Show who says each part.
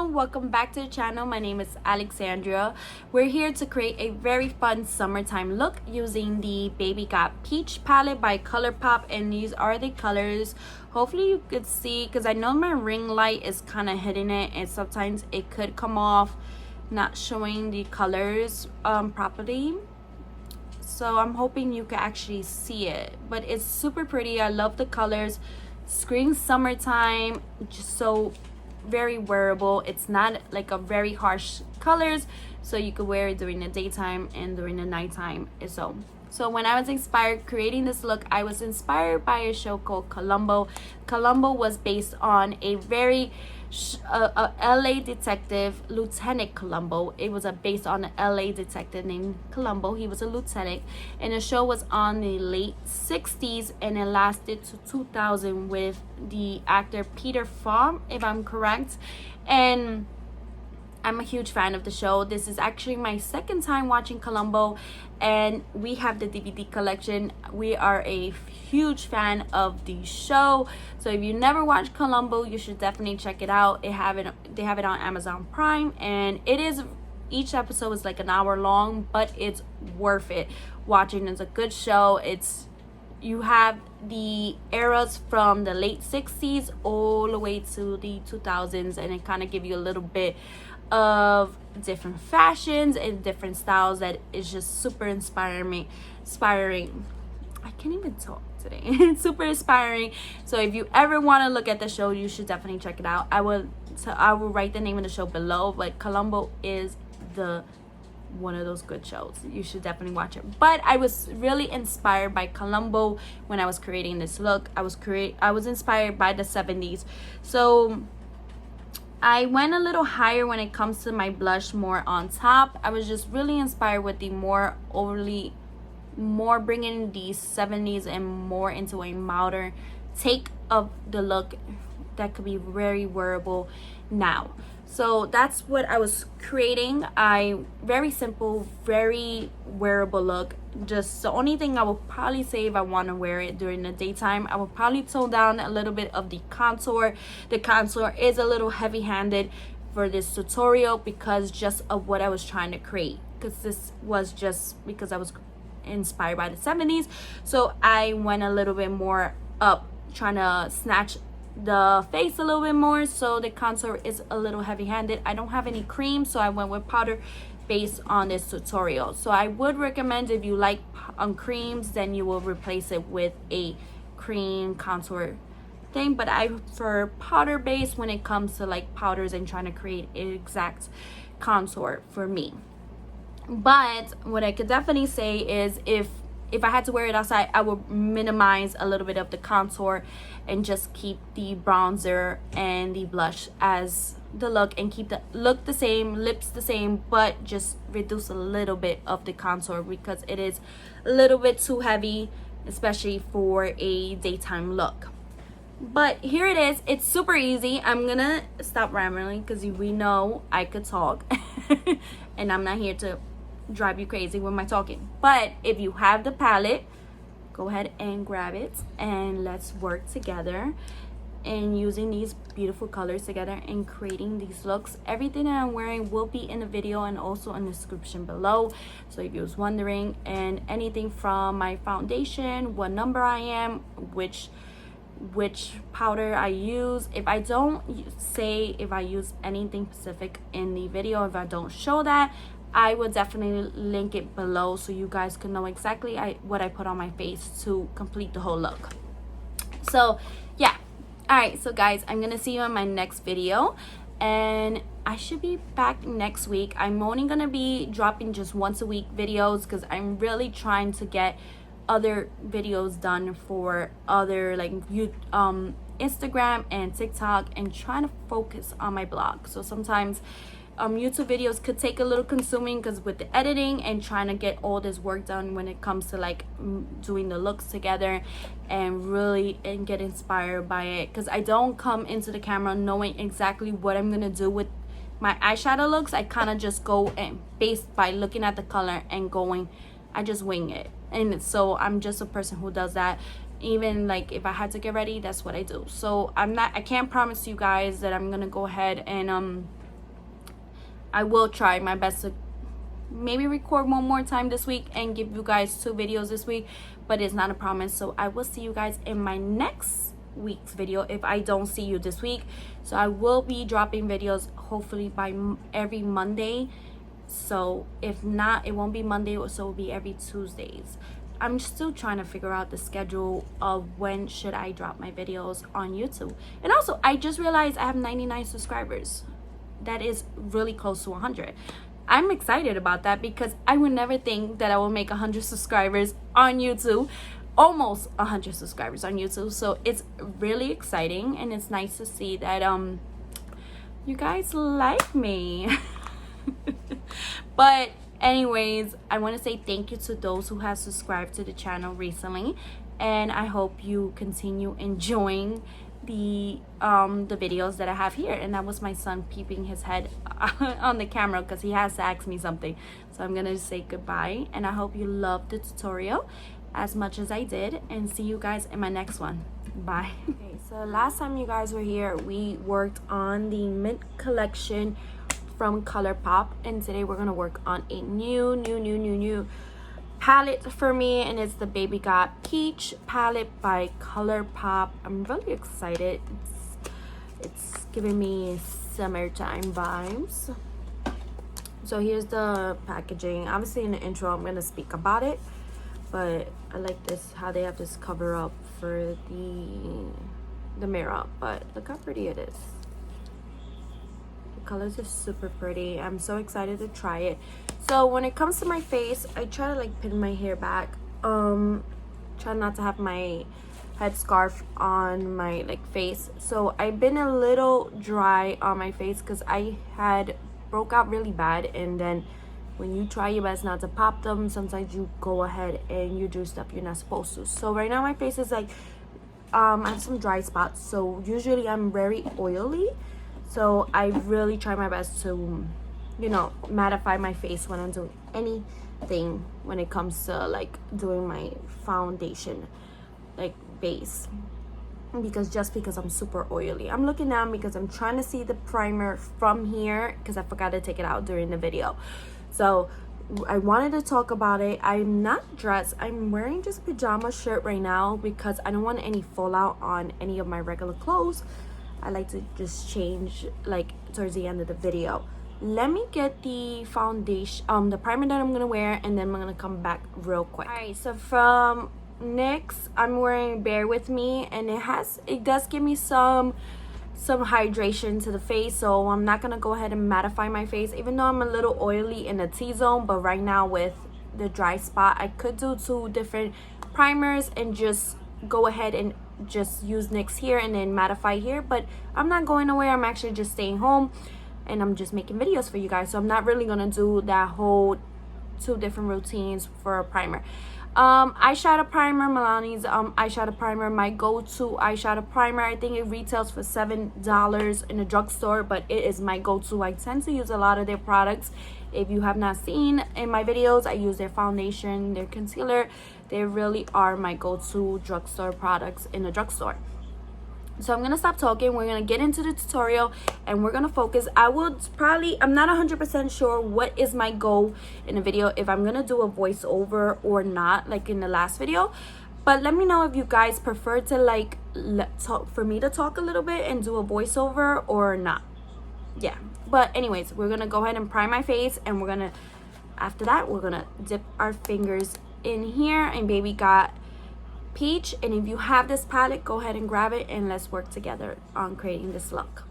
Speaker 1: everyone, welcome back to the channel. My name is Alexandria. We're here to create a very fun summertime look using the Baby Got Peach palette by Colourpop, and these are the colors. Hopefully you could see, because I know my ring light is kind of hitting it and sometimes it could come off not showing the colors properly. So I'm hoping you can actually see it, but it's super pretty. I love the colors. Screams summertime, just so very wearable. It's not like a very harsh colors, so you could wear it during the daytime and during the nighttime. So when I was inspired creating this look, I was inspired by a show called Columbo. Columbo was based on a very LA detective, Lieutenant Columbo. It was based on an LA detective named Columbo. He was a lieutenant, and the show was on the late 60s and it lasted to 2000 with the actor Peter Falk, if I'm correct. And I'm a huge fan of the show. This is actually my second time watching Columbo, and we have the DVD collection. We are a huge fan of the show, so if you never watched Columbo, you should definitely check it out. They have it on Amazon Prime, and each episode is like an hour long, but it's worth it watching. It's a good show. You have the eras from the late 60s all the way to the 2000s, and it kind of give you a little bit of different fashions and different styles that is just super inspiring. I can't even talk today. It's super inspiring. So if you ever want to look at the show, you should definitely check it out. I will write the name of the show below, but Columbo is one of those good shows. You should definitely watch it. But I was really inspired by Columbo when I was creating this look. I was inspired by the 70s. So I went a little higher when it comes to my blush, more on top. I was just really inspired with the more bringing the 70s and more into a modern take of the look that could be very wearable now. So that's what I was creating. Very simple, very wearable look. Just the only thing I will probably say, if I want to wear it during the daytime, I will probably tone down a little bit of the contour. The contour is a little heavy-handed for this tutorial because just of what I was trying to create, because this was just because I was inspired by the 70s. So I went a little bit more up, trying to snatch the face a little bit more, so the contour is a little heavy-handed. I don't have any cream, so I went with powder based on this tutorial. So I would recommend, if you like creams, then you will replace it with a cream contour thing, but I prefer powder base when it comes to like powders and trying to create an exact contour for me. But what I could definitely say is, if I had to wear it outside, I would minimize a little bit of the contour and just keep the bronzer and the blush as the look, and keep the look the same, lips the same, but just reduce a little bit of the contour because it is a little bit too heavy, especially for a daytime look. But here it is. It's super easy. I'm gonna stop rambling because we know I could talk and I'm not here to drive you crazy with my talking. But if you have the palette, go ahead and grab it, and let's work together and using these beautiful colors together and creating these looks. Everything that I'm wearing will be in the video and also in the description below, so if you was wondering. And anything from my foundation, what number I am, which powder I use. If I don't say if I use anything specific in the video, if I don't show that, I will definitely link it below so you guys can know exactly what I put on my face to complete the whole look. So yeah, all right, so guys, I'm gonna see you in my next video, and I should be back next week. I'm only gonna be dropping just once a week videos because I'm really trying to get other videos done for other like Instagram and TikTok, and trying to focus on my blog. So sometimes YouTube videos could take a little consuming because with the editing and trying to get all this work done when it comes to like doing the looks together and get inspired by it, because I don't come into the camera knowing exactly what I'm gonna do with my eyeshadow looks. I kind of just go and based by looking at the color and going, I just wing it. And so I'm just a person who does that. Even like if I had to get ready, that's what I do. So I can't promise you guys that I'm gonna go ahead and I will try my best to maybe record one more time this week and give you guys 2 videos this week, but it's not a promise. So I will see you guys in my next week's video if I don't see you this week. So I will be dropping videos hopefully by every Monday. So if not, it won't be Monday, so it'll be every Tuesdays. I'm still trying to figure out the schedule of when should I drop my videos on YouTube. And also, I just realized I have 99 subscribers. That is really close to 100. I'm excited about that because I would never think that I will make 100 subscribers on YouTube. Almost 100 subscribers on YouTube. So it's really exciting, and it's nice to see that you guys like me. But anyways, I want to say thank you to those who have subscribed to the channel recently, and I hope you continue enjoying the videos that I have here. And that was my son peeping his head on the camera because he has to ask me something. So I'm gonna say goodbye, and I hope you loved the tutorial as much as I did, and see you guys in my next one. Bye. Okay, so last time you guys were here, we worked on the mint collection from Colourpop, and today we're gonna work on a new palette for me, and it's the Baby Got Peach palette by Colourpop. I'm really excited. It's giving me summertime vibes. So here's the packaging. Obviously in the intro I'm gonna speak about it, but I like this, how they have this cover up for the mirror. But look how pretty it is. The colors are super pretty. I'm so excited to try it. So when it comes to my face, I try to like pin my hair back. Try not to have my head scarf on my like face. So I've been a little dry on my face because I had broke out really bad, and then when you try your best not to pop them, sometimes you go ahead and you do stuff you're not supposed to. So right now my face is like I have some dry spots. So usually I'm very oily, so I really try my best to, you know, mattify my face when I'm doing anything when it comes to like doing my foundation like base, because I'm super oily. I'm looking down because I'm trying to see the primer from here because I forgot to take it out during the video. So I wanted to talk about it. I'm not dressed. I'm wearing just a pajama shirt right now because I don't want any fallout on any of my regular clothes. I like to just change like towards the end of the video. Let me get the foundation, the primer that I'm gonna wear, and then I'm gonna come back real quick. All right, so from NYX, I'm wearing Bear With Me, and it does give me some hydration to the face. So I'm not gonna go ahead and mattify my face, even though I'm a little oily in the T-zone. But right now with the dry spot, I could do 2 different primers and just go ahead and just use NYX here and then mattify here. But I'm not going nowhere. I'm actually just staying home, and I'm just making videos for you guys. So I'm not really gonna do that whole 2 different routines for a primer. Eyeshadow primer, Milani's eyeshadow primer, my go-to eyeshadow primer. I think it retails for $7 in a drugstore, but it is my go-to. I tend to use a lot of their products. If you have not seen in my videos, I use their foundation, their concealer. They really are my go-to drugstore products in a drugstore. So I'm gonna stop talking. We're gonna get into the tutorial, and we're gonna focus. I'm not 100% sure what is my goal in the video, if I'm gonna do a voiceover or not, like in the last video. But let me know if you guys prefer to like for me to talk a little bit and do a voiceover or not. Yeah, but anyways, we're gonna go ahead and prime my face, and after that we're gonna dip our fingers in here and Baby Got Peach. And if you have this palette, go ahead and grab it, and let's work together on creating this look.